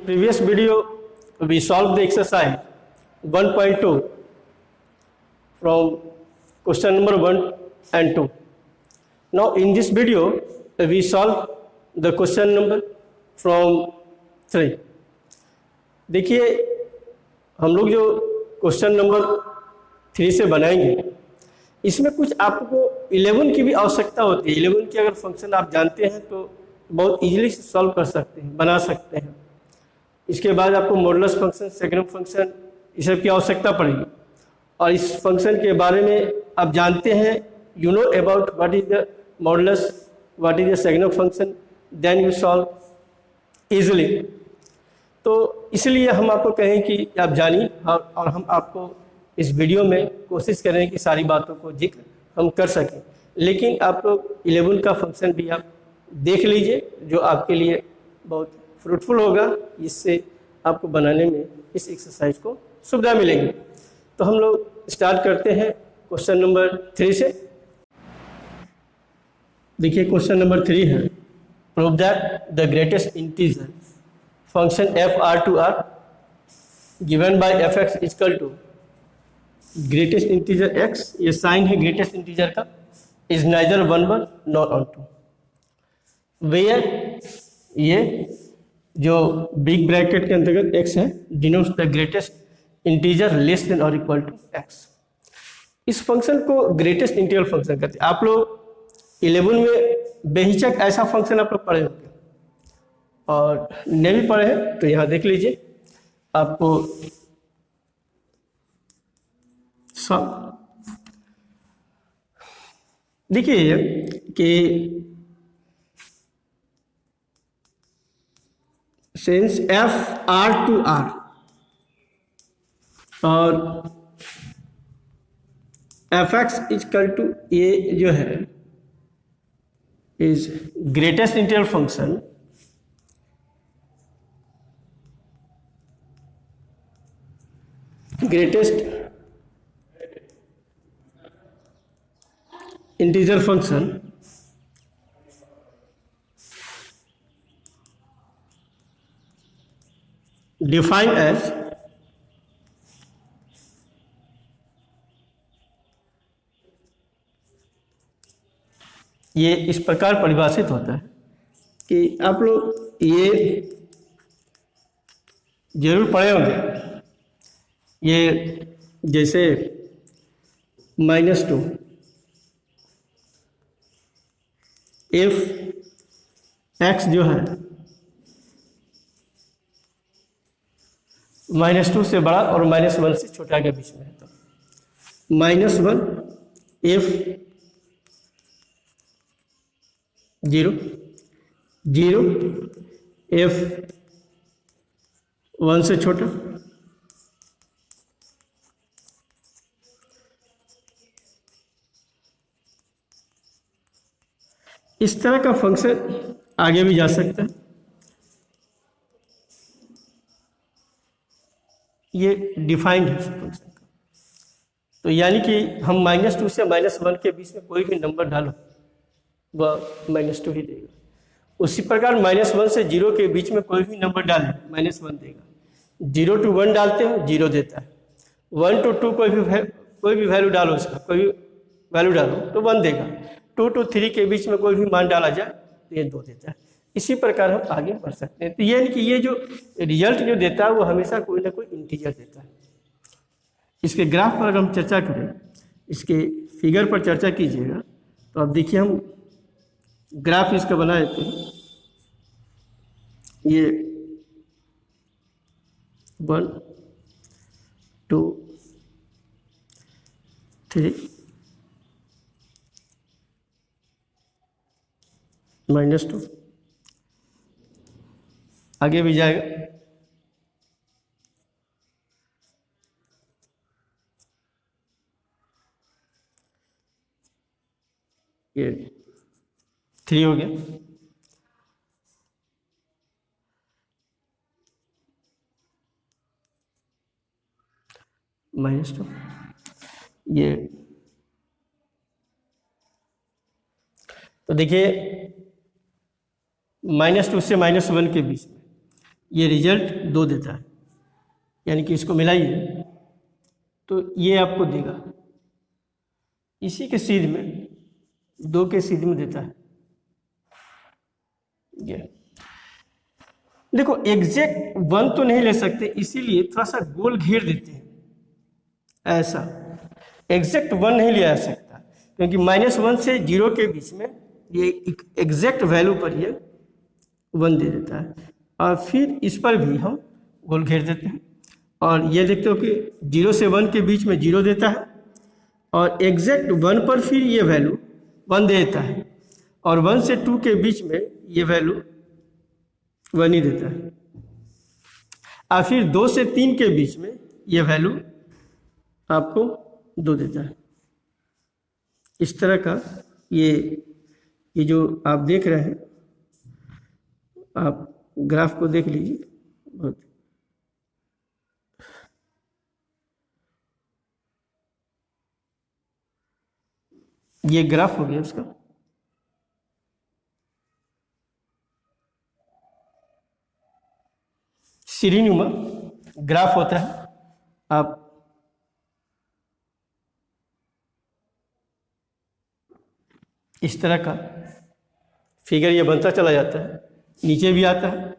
previous video, we solved the exercise 1.2 from question number 1 and 2. Now, in this video, we solve the question number from 3. देखिए, हम लोग जो question number 3 से बनाएंगे, इसमें कुछ आपको 11 की भी आवश्यकता होती है। 11 की अगर फंक्शन आप जानते हैं तो बहुत इजीली सॉल्व कर सकते हैं, बना सकते हैं। इसके बाद आपको मॉडुलस फंक्शन, सेकेंड फंक्शन, इस सब की आवश्यकता पड़ेगी। और इस फंक्शन के बारे में आप जानते हैं, you know about what is the modulus, what is the second function, then you solve easily. तो इसलिए हम आपको कहें कि आप जानिए, और हम आपको इस वीडियो में कोशिश करें कि सारी बातों को जिक्र हम कर सकें। लेकिन आप लोग 11 का फंक्शन भी आप देख लीजिए, जो आपके लिए बहुत फ्रूटफुल होगा। इससे आपको बनाने में इस एक्सरसाइज को सुविधा मिलेगी। तो हम लोग स्टार्ट करते हैं क्वेश्चन नंबर 3 से। देखिए, क्वेश्चन नंबर 3 है, prove that the greatest integer function f R to R given by f x equal to greatest integer x, ये साइन है ग्रेटेस्ट इंटीजर का, is neither 1 1 not on 2, where ये जो big bracket के अंतर्गत x है denotes the greatest integer less than और equal to x। इस फंक्शन को ग्रेटेस्ट इंटीजर फंक्शन कहते हैं। आप लोग 11 में बेहिचक ऐसा फंक्शन आप लोग पढ़े होंगे, और नहीं भी पढ़े हैं तो यहाँ देख लीजिए। आपको देखिए कि since f R to R और f x equal to a जो है is greatest integer function greatest integer function defined as ये इस प्रकार परिभाषित होता है कि आप लोग ये जरूर पढ़े होंगे, ये जैसे -2 इफ एक्स जो है -2 से बड़ा और -1 से छोटा के बीच में है, तो -1 इफ 0 0 इफ 1 से छोटा, इस तरह का फंक्शन आगे भी जा सकता है। ये डिफाइंड है फंक्शन का। तो यानी कि हम -2 से -1 के बीच में कोई भी नंबर डालो वह -2 ही देगा। उसी प्रकार -1 से 0 के बीच में कोई भी नंबर डाले -1 देगा। 0 to 1 डालते हो 0 देता है। 1 to 2 कोई भी वैल्यू डालो, उसका कोई भी वैल्यू डालो तो 1 देगा। 2 to 3 के बीच में कोई भी मान डाला जाए तो ये 2 देता है। इसी प्रकार हम आगे बढ़ सकते हैं। तो ये कि ये जो रिजल्ट जो देता है वो हमेशा कोई ना कोई इंटीजर देता है। इसके ग्राफ पर अगर हम चर्चा करें, इसके फिगर पर चर्चा कीजिएगा, तो अब देखिए हम ग्राफ इसका बना देते हैं। ये 1 2 3 -2 आगे भी जाएगा। ये 3 हो गया। -2 ये, तो देखिए -2 से -1 के बीच में ये रिजल्ट 2 देता है, यानी कि इसको मिलाइए तो ये आपको देगा, इसी के सीध में 2 के सीध में देता है ये। देखो एग्जैक्ट 1 तो नहीं ले सकते, इसीलिए थोड़ा सा गोल घेर देते हैं ऐसा। एग्जैक्ट 1 नहीं लिया जा सकता क्योंकि -1 से 0 के बीच में ये एग्जैक्ट वैल्यू पर ये 1 दे देता है, और फिर इस पर भी हम गोल घेर देते हैं और ये देखते हो कि 0 से 1 के बीच में 0 देता है, और एग्जैक्ट 1 पर फिर ये वैल्यू 1 दे देता है, और 1 से 2 के बीच में ये वैल्यू 1 ही देता है, और फिर 2 से 3 के बीच में ये वैल्यू आपको 2 देता है। इस तरह का ये जो आप देख रहे हैं, आप ग्राफ को देख लीजिए। बहुत ये ग्राफ हो गया उसका। सीढ़ीनुमा ग्राफ होता है, आप इस तरह का फिगर ये बनता चला जाता है, नीचे भी आता है,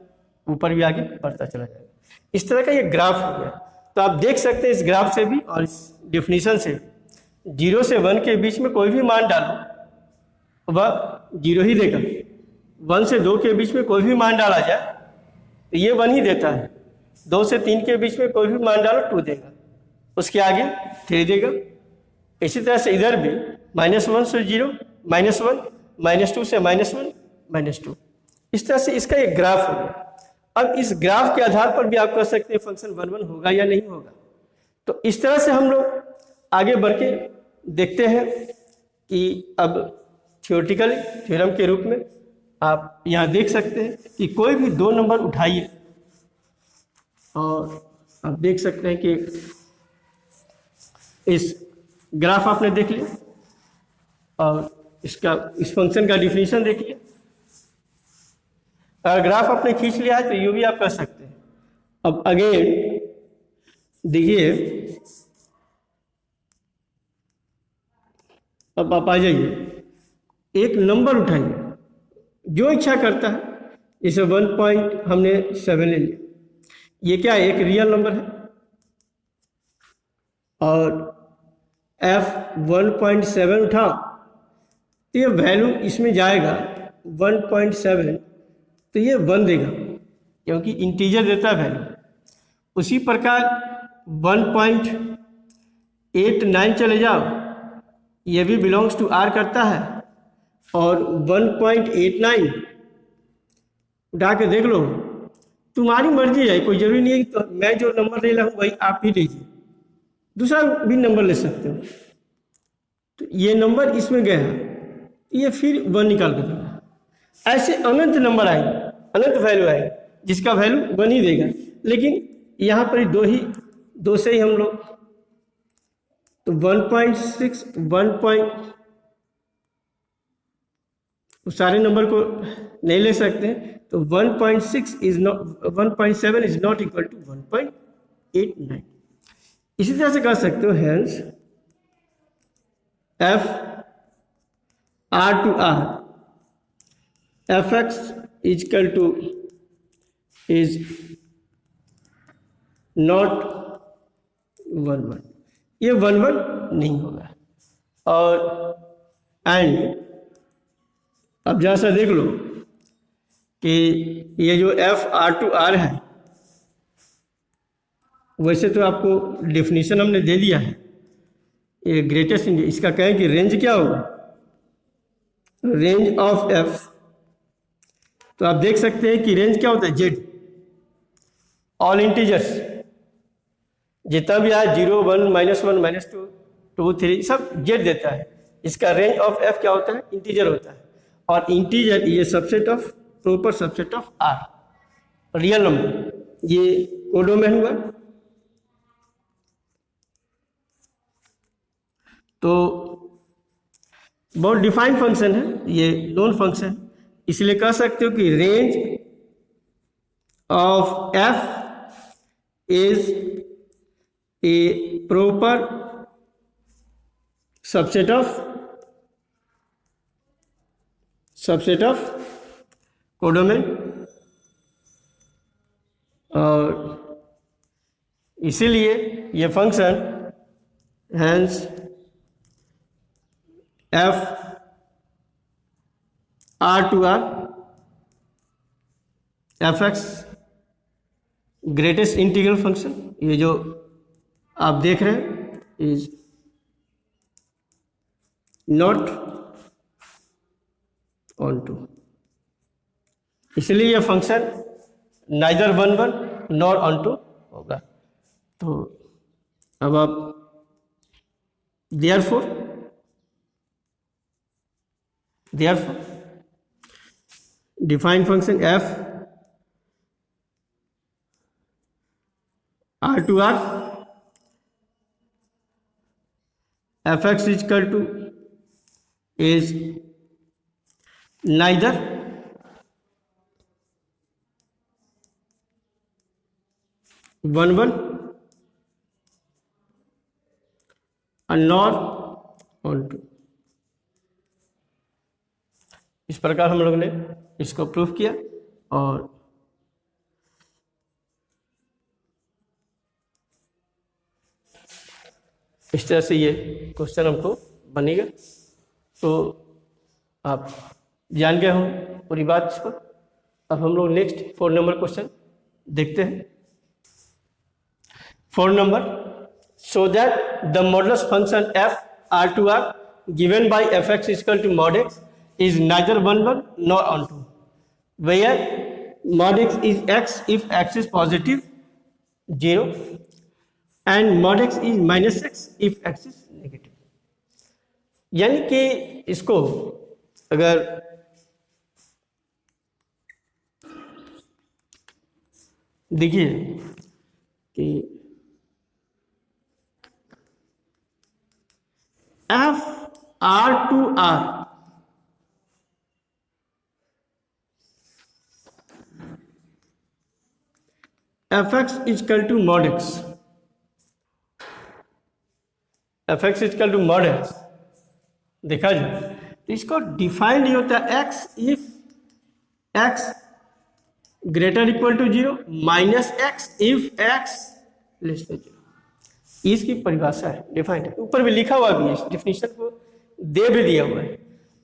ऊपर भी आगे बढ़ता चला जाएगा। इस तरह का ये ग्राफ हो गया। तो आप देख सकते हैं इस ग्राफ से भी और इस डेफिनेशन से, 0 से 1 के बीच में कोई भी मान डालो वह 0 ही देगा। 1 से 2 के बीच में कोई भी मान डाला जाए तो ये 1 ही देता है। 2 से 3 के बीच में कोई भी मान डालो 2 देगा, उसके आगे 3 देगा। इसी तरह से इधर भी -1 से 0, -1, -2 से -1, -2। इस तरह से इसका एक ग्राफ हो गया। अब इस ग्राफ के आधार पर भी आप कह सकते हैं फंक्शन 1 1 होगा या नहीं होगा। तो इस तरह से हम लोग आगे बढ़ के देखते हैं कि अब थियोरेटिकल थ्योरम के रूप में आप यहाँ देख सकते हैं कि कोई भी 2 नंबर उठाइए और आप देख सकते हैं कि इस ग्राफ आपने देख लिया और इस फंक्शन का डिफिनीशन देखिए। अगर ग्राफ आपने खींच लिया है तो यू भी आप कर सकते हैं। अब अगेन देखिए, अब आप आ जाइए, एक नंबर उठाइए जो इच्छा करता है। जैसे 1 हमने 7 ले लिया, ये क्या है, एक रियल नंबर है, और f 1.7 उठाओ तो ये वैल्यू इसमें जाएगा 1.7, तो ये 1 देगा क्योंकि इंटीजर देता है वैल्यू। उसी प्रकार 1.89 चले जाओ, ये भी बिलोंग्स टू R करता है, और 1.89 उठा के देख लो, तुम्हारी मर्जी है, कोई जरूरी नहीं है कि तो मैं जो नंबर ले रहा हूँ वही आप ही लीजिए, दूसरा भी नंबर ले सकते हो। तो ये नंबर इसमें गया, ये फिर 1 निकाल कर देगा। ऐसे अनंत नंबर आएंगे, अनंत वैल्यू आएंगे जिसका वैल्यू 1 ही देगा, लेकिन यहाँ पर 2 से ही हम लोग, तो 1.6 सारे नंबर को नहीं ले सकते, तो 1.7 इज नॉट इक्वल टू 1.89। इसी तरह से कह सकते हो, hence f R to R fx is equal to is not 1 1, ये 1 1 नहीं होगा। और एंड अब जरा सा देख लो कि ये जो f R to R है, वैसे तो आपको डेफिनेशन हमने दे दिया है, ये ग्रेटेस्ट, इसका कहें कि रेंज क्या होगा, रेंज ऑफ f। तो आप देख सकते हैं कि रेंज क्या होता है, z, ऑल इंटीजर्स, जितना भी आया 0 1 -1 -2 2 3 सब z देता है। इसका रेंज ऑफ f क्या होता है, इंटीजर होता है, और इंटीजर ये subset of, proper subset of R, real number, ये कोडोमेन हुआ। तो बहुत डिफाइंड फंक्शन है, ये नोन फंक्शन, इसलिए कह सकते हो कि range of f is a proper subset of codomain, और इसीलिए ये function hence f R to R f x greatest integral function, ये जो आप देख रहे हैं इज नॉट ऑन टू, इसलिए ये function neither 1 1 nor onto होगा। तो अब आप therefore define function f R to R f x is equal to is neither one one and nor on two। इस प्रकार हम लोग ने इसको प्रूफ किया, और इस तरह से ये क्वेश्चन हमको बनेगा। तो आप जान गए हों पूरी बात इस पर। अब हम लोग नेक्स्ट 4 नंबर क्वेश्चन देखते हैं। 4 number, so that the modulus function f R to R given by fx is equal to mod x is neither 1 1 nor on 2, where mod x is x if x is positive 0 and mod x is minus x if x is negative। यानी कि इसको अगर देखिए कि f R to R fx is equal to mod x, fx is equal to mod x देखा जाए तो इसको डिफाइंड ये होता है x if x greater equal to 0 minus x if x less than 0। इसकी परिभाषा है, डिफाइंड है, ऊपर भी लिखा हुआ भी है, इस डिफिनीशन को दे भी दिया हुआ है।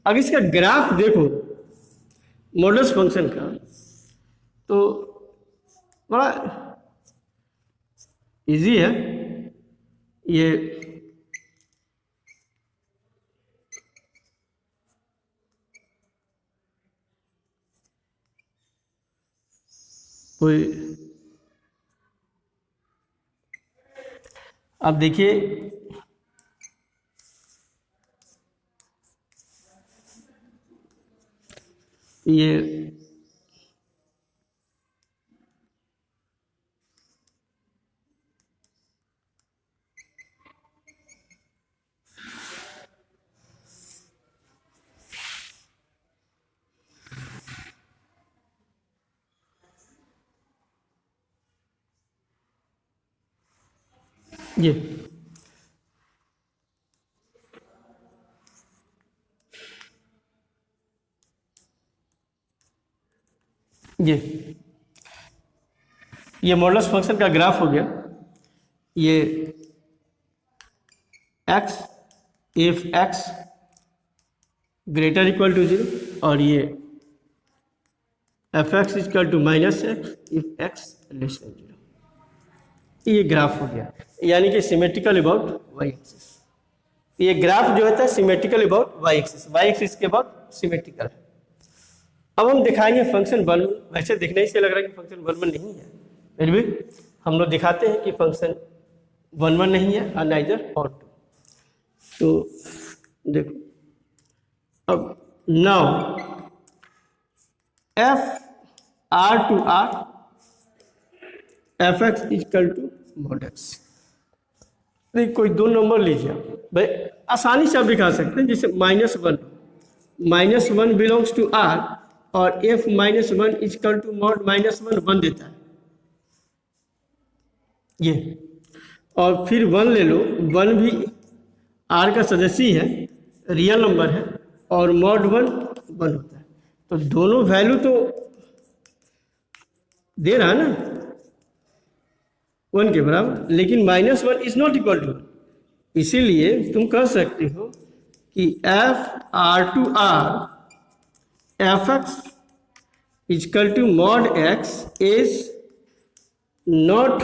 अब इसका ग्राफ देखो मॉडुलस फंक्शन का, तो बड़ा इजी है। ये कोई अब देखिए ये ये मॉडुलस फंक्शन का ग्राफ हो गया। ये x if x greater equal to 0 और ये f x equal to minus x if x less than 0। ये ग्राफ हो गया, यानी कि सिमेट्रिकल अबाउट वाई एक्सिस। ये ग्राफ जो होता है सिमेट्रिकल अबाउट वाई एक्सिस के अबाउट सिमेट्रिकल है। अब हम दिखाएंगे फंक्शन 1 1। वैसे दिखने से लग रहा है कि फंक्शन 1 1 नहीं है, फिर भी हम लोग दिखाते हैं कि फंक्शन 1 1 नहीं है और नाइदर और 2। तो देखो अब now f R to R f x equal to mod x. कोई 2 नंबर लीजिए भाई, आसानी से आप दिखा सकते हैं। जैसे -1 बिलोंग्स टू R और f minus one equal to mod minus one one देता है ये, और फिर वन ले लो, वन भी आर का सदस्य ही है, रियल नंबर है, और मॉड वन वन होता है, तो दोनों वैल्यू तो दे रहा है ना वन के बराबर, लेकिन minus one is not equal to, इसीलिए तुम कह सकते हो कि f R to R f x equal to mod x is not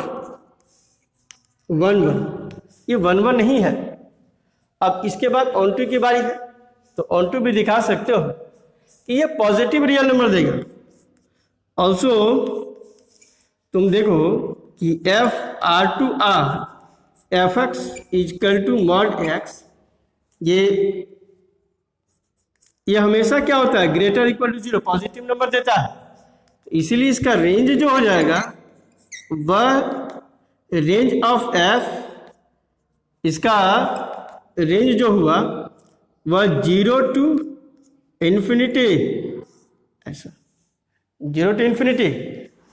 one one, ये वन वन नहीं है। अब इसके बाद ऑन टू की बारी है, तो ऑन टू भी दिखा सकते हो कि ये पॉजिटिव रियल नंबर देगा। ऑल्सो तुम देखो कि f R to R f x equal to mod x, ये हमेशा क्या होता है, greater equal to zero, positive number देता है, तो इसीलिए इसका रेंज जो हो जाएगा वह रेंज ऑफ एफ, इसका रेंज जो हुआ वह जीरो टू इन्फिनिटी, ऐसा जीरो टू इन्फिनिटी,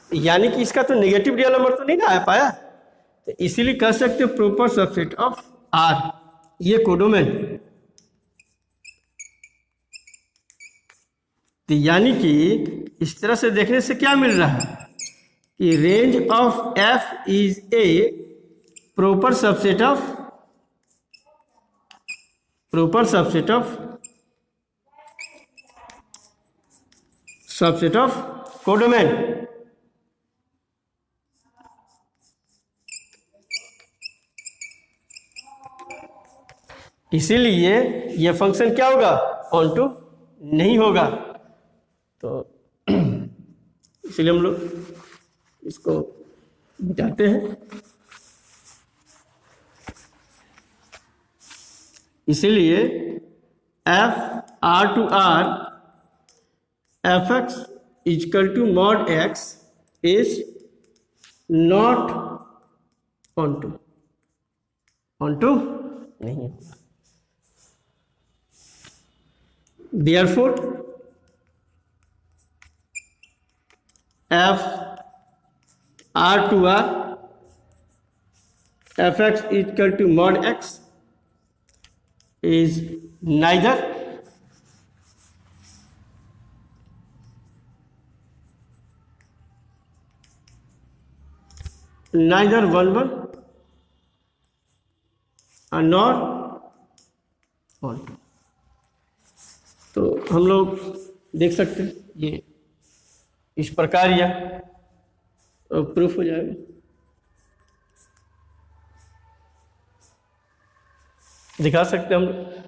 यानी कि इसका तो नेगेटिव रियल नंबर तो नहीं ना आ पाया, तो इसीलिए कह सकते हो प्रॉपर सबसेट ऑफ आर, ये कोडोमेन। तो यानी कि इस तरह से देखने से क्या मिल रहा है कि range of F is a proper subset of codomain. इसीलिए ये फंक्शन क्या होगा, ऑन टू नहीं होगा, तो इसलिए हम लोग इसको मिटाते हैं। इसीलिए f R to R f x equal to mod x is not onto नहीं होगा। Therefore, f r to r f x equal to mod x is neither one one and nor one two। तो हम लोग देख सकते हैं ये इस प्रकार यह प्रूफ हो जाएगा। दिखा सकते हैं हम।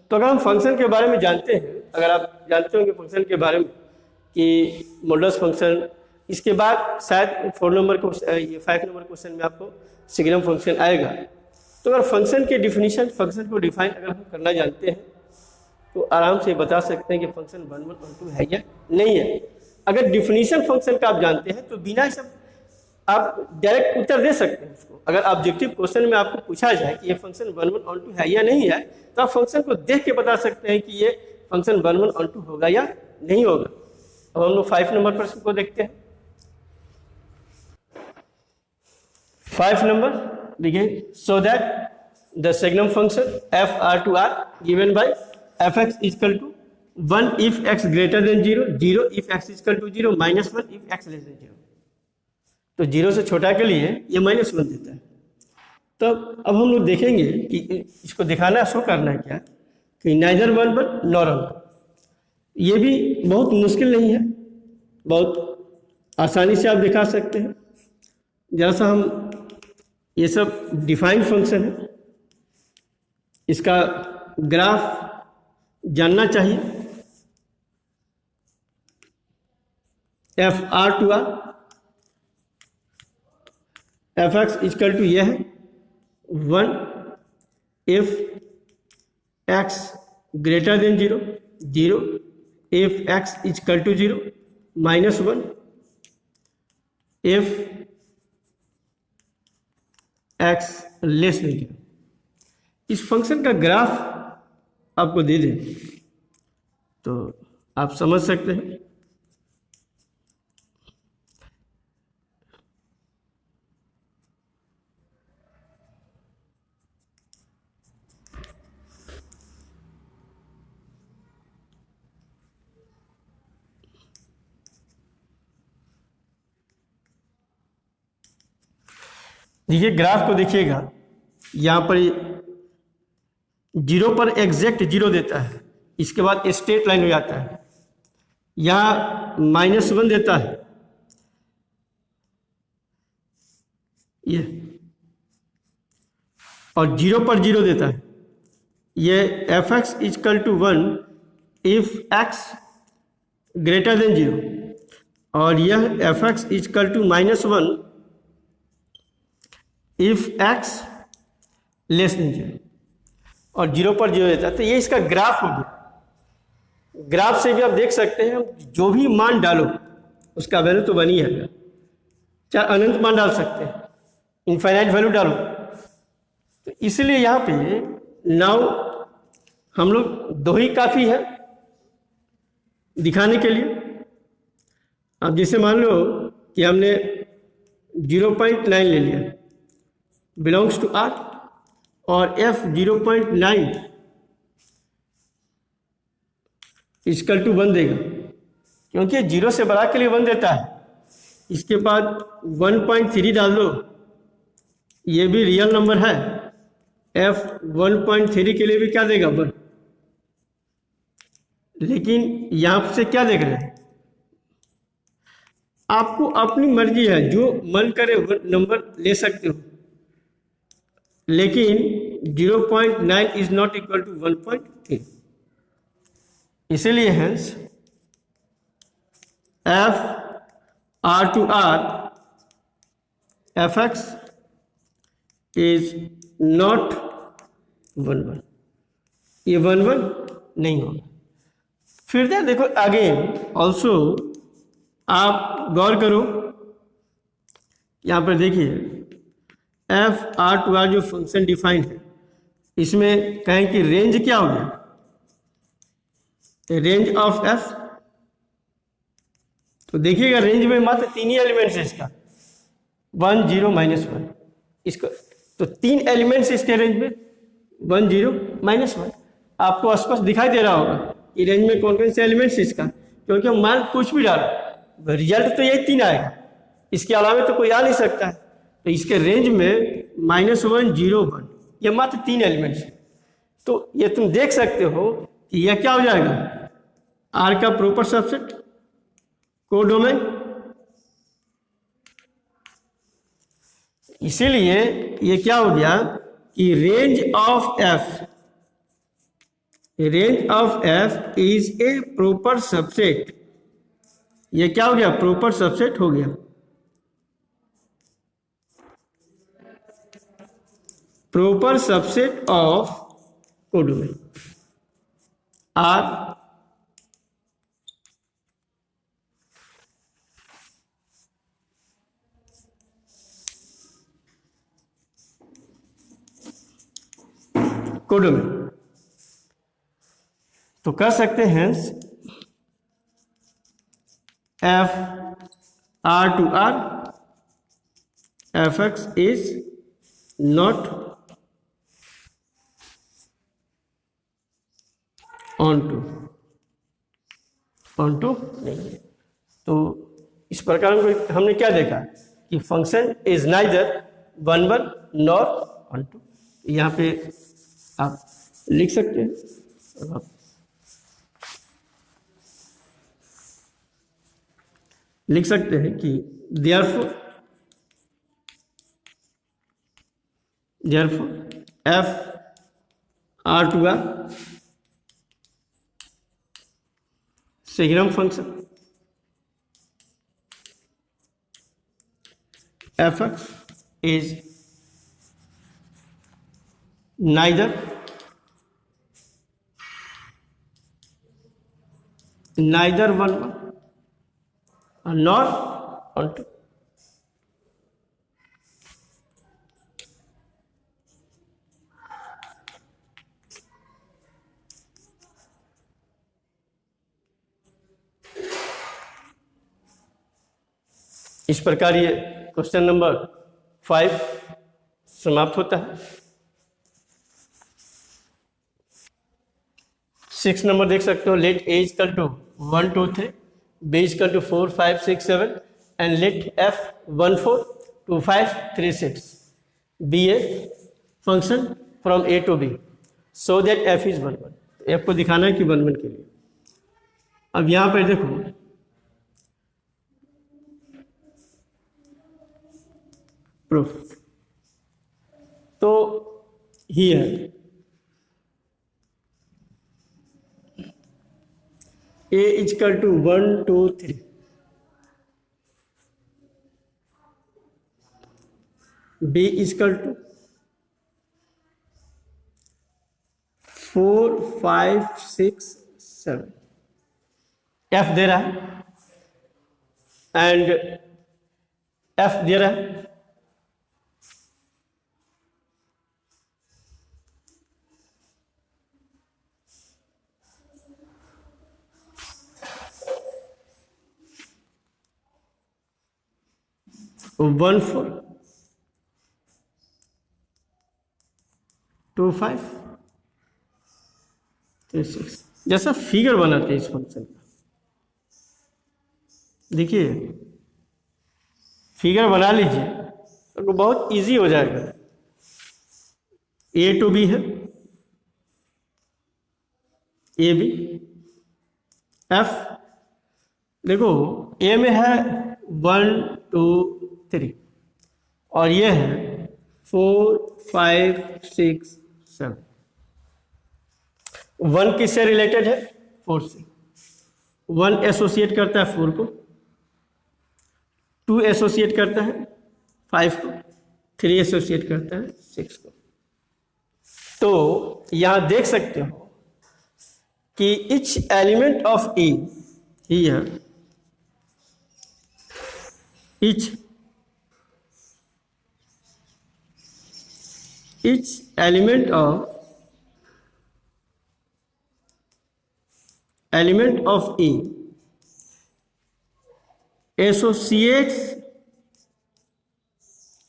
तो अगर हम फंक्शन के बारे में जानते हैं, अगर आप जानते होंगे फंक्शन के बारे में कि मॉडुलस फंक्शन, इसके बाद शायद 4 नंबर क्वेश्चन, ये 5 नंबर क्वेश्चन में आपको सिग्नम फंक्शन आएगा। तो अगर फंक्शन के डिफिनीशन, फंक्शन को डिफाइन अगर हम करना जानते हैं तो आराम से बता सकते हैं कि फंक्शन 1 1 1 2 है या नहीं है। अगर डिफिनीशन फंक्शन का आप जानते हैं तो बिना सब आप डायरेक्ट उत्तर दे सकते हैं उसको। अगर ऑब्जेक्टिव क्वेश्चन में आपको पूछा जाए कि ये फंक्शन 1 1 1 2 है या नहीं है, तो आप फंक्शन को देख के बता सकते हैं कि ये फंक्शन 1 1 1 2 होगा या नहीं होगा। अब हम लोग 5 नंबर प्रश्न को देखते हैं। 5 नंबर देखिए, so that the signum function f R to R given by f x equal to 1 if x greater than 0, 0 if x equal to 0, -1 if x less than 0। तो 0 से छोटा के लिए ये -1 देता है। तो अब हम लोग देखेंगे कि इसको दिखाना, शो करना है क्या कि नाइदर 1 1 नॉर 1। ये भी बहुत मुश्किल नहीं है, बहुत आसानी से आप दिखा सकते हैं। जरा सा हम, ये सब डिफाइंड फंक्शन है, इसका ग्राफ जानना चाहिए। F R to R f x equal to यह है 1 if x greater than 0, 0 if x equal to 0, -1 if x less than 0। इस फंक्शन का ग्राफ आपको दे दें तो आप समझ सकते हैं देखिए ग्राफ को देखिएगा, यहाँ पर 0 पर एग्जैक्ट 0 देता है, इसके बाद स्ट्रेट लाइन हो जाता है, यहाँ -1 देता है, ये, और 0 पर 0 देता है, ये f(x) = 1 if x greater than 0, और यह f(x) = -1 if x less than 0, और 0 पर 0 देता है। तो ये इसका ग्राफ हो गया। ग्राफ से भी आप देख सकते हैं, जो भी मान डालो उसका वैल्यू तो बनी है, चाहे अनंत मान डाल सकते हैं, इनफाइनाइट वैल्यू डालो। तो इसलिए यहाँ पे नाउ हम लोग 2 ही काफ़ी है दिखाने के लिए। अब जैसे मान लो कि हमने 0.9 ले लिया, बिलोंग्स टू R, और f 0.9 = 1 देगा, क्योंकि 0 से बड़ा के लिए 1 देता है। इसके बाद 1.3 डाल दो, ये भी रियल नंबर है, f 1.3 के लिए भी क्या देगा 1। लेकिन यहाँ से क्या देख रहे हैं, आपको अपनी मर्जी है, जो मन करे नंबर ले सकते हो, लेकिन 0.9 इज नॉट इक्वल टू 1.3। इसीलिए hence f R to R f(x) is not 1 ये 1 नहीं होगा। फिर देखो अगेन ऑल्सो आप गौर करो, यहाँ पर देखिए f R to R जो फंक्शन डिफाइंड है, इसमें कहें कि रेंज क्या हो गया, रेंज ऑफ f। तो देखिएगा रेंज में मात्र 3 ही एलिमेंट्स है इसका, 1 0 -1, इसको तो 3 एलिमेंट्स इसके रेंज में 1 0 -1। आपको स्पष्ट दिखाई दे रहा होगा कि रेंज में कौन कौन से एलिमेंट्स इसका, क्योंकि मान कुछ भी डालो रिजल्ट तो यही 3 आएगा, इसके अलावा तो कोई आ नहीं सकता है। तो इसके रेंज में -1 0 1 ये मात्र 3 एलिमेंट्स है। तो ये तुम देख सकते हो कि यह क्या हो जाएगा, R का प्रॉपर सबसेट, कोडोमेन। इसीलिए ये क्या हो गया कि range of f is a proper subset. ये क्या हो गया, प्रॉपर सबसेट हो गया, proper subset of codomain R। Codomain तो कर सकते हैं f R to R f(x) is not onto नहीं है। तो इस प्रकार हमने क्या देखा कि function is neither 1 1 nor onto. यहाँ पे आप लिख सकते हैं, लिख सकते हैं कि therefore f R to R सेग्राम function f(x) is neither 1 1 nor onto। इस प्रकार ये क्वेश्चन नंबर 5 समाप्त होता है। 6 नंबर देख सकते हो, late a = 1 2 3, b = 4 5 6 7 and let f 1 4 2 5 3 6। be a function from a to b so that f is 1 1। f को दिखाना है कि 1 1 के लिए। अब यहाँ पर देखो प्रूफ, तो here a is equal to 1 2 3, b is equal to 4 5 6 7, f दे रहा है एंड f दे रहा है। तो 1 4 2 5 3 6, जैसा फिगर बनाते हैं इस फंक्शन का, देखिए फिगर बना लीजिए तो बहुत इजी हो जाएगा। ए टू बी है, ए बी, एफ देखो ए में है 1 2 3 और ये है 4 5 6 7। 1 किससे रिलेटेड है? 4 से। 1 एसोसिएट करता है 4 को, 2 एसोसिएट करता है 5 को, 3 एसोसिएट करता है 6 को। तो यहां देख सकते हो कि each element of A here, each element of A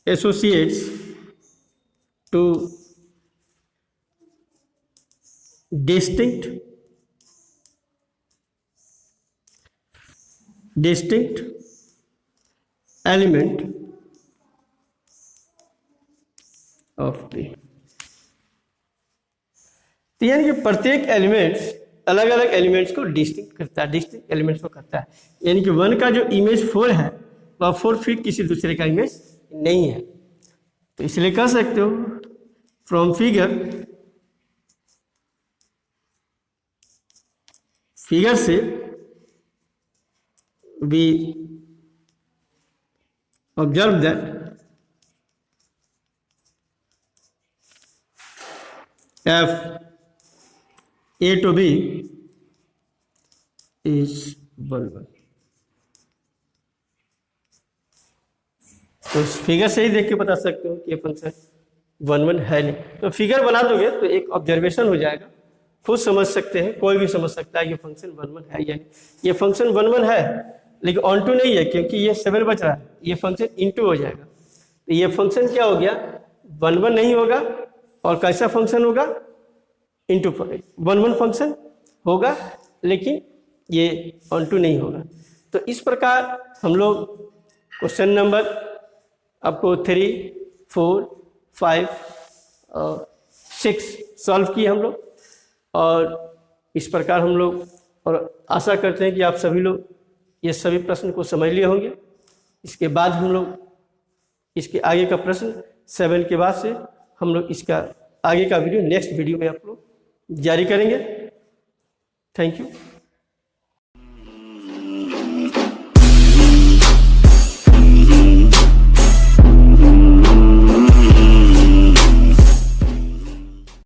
associates to distinct element of B। तो यानी कि प्रत्येक एलिमेंट्स अलग अलग एलिमेंट्स को डिस्टिंक्ट करता है, डिस्टिंक्ट एलिमेंट्स को करता है। यानी कि 1 का जो इमेज 4 है वह 4 फिर किसी दूसरे का इमेज नहीं है। तो इसलिए कह सकते हो फ्रॉम फिगर से we observe that f a to b is 1 1। तो इस फिगर से ही देख के बता सकते हो कि ये फंक्शन 1 1 है नहीं। तो फिगर बना दोगे तो एक ऑब्जर्वेशन हो जाएगा, खुद समझ सकते हैं, कोई भी समझ सकता है ये फंक्शन 1 1 है या नहीं। ये फंक्शन 1 1 है लेकिन ऑन टू नहीं है क्योंकि ये 7 बच रहा है, ये फंक्शन इनटू हो जाएगा। तो ये फंक्शन क्या हो गया? 1 1 नहीं होगा और कैसा फंक्शन होगा? इनटू 1 1 फंक्शन होगा लेकिन ये ऑन टू नहीं होगा। तो इस प्रकार हम लोग क्वेश्चन नंबर आपको 3 4 5 और 6 सॉल्व किए हम लोग, और इस प्रकार हम लोग और आशा करते हैं कि आप सभी लोग ये सभी प्रश्न को समझ लिए होंगे। इसके बाद हम लोग इसके आगे का प्रश्न 7 के बाद से हम लोग इसका आगे का वीडियो नेक्स्ट वीडियो में आप लोग जारी करेंगे। Thank you.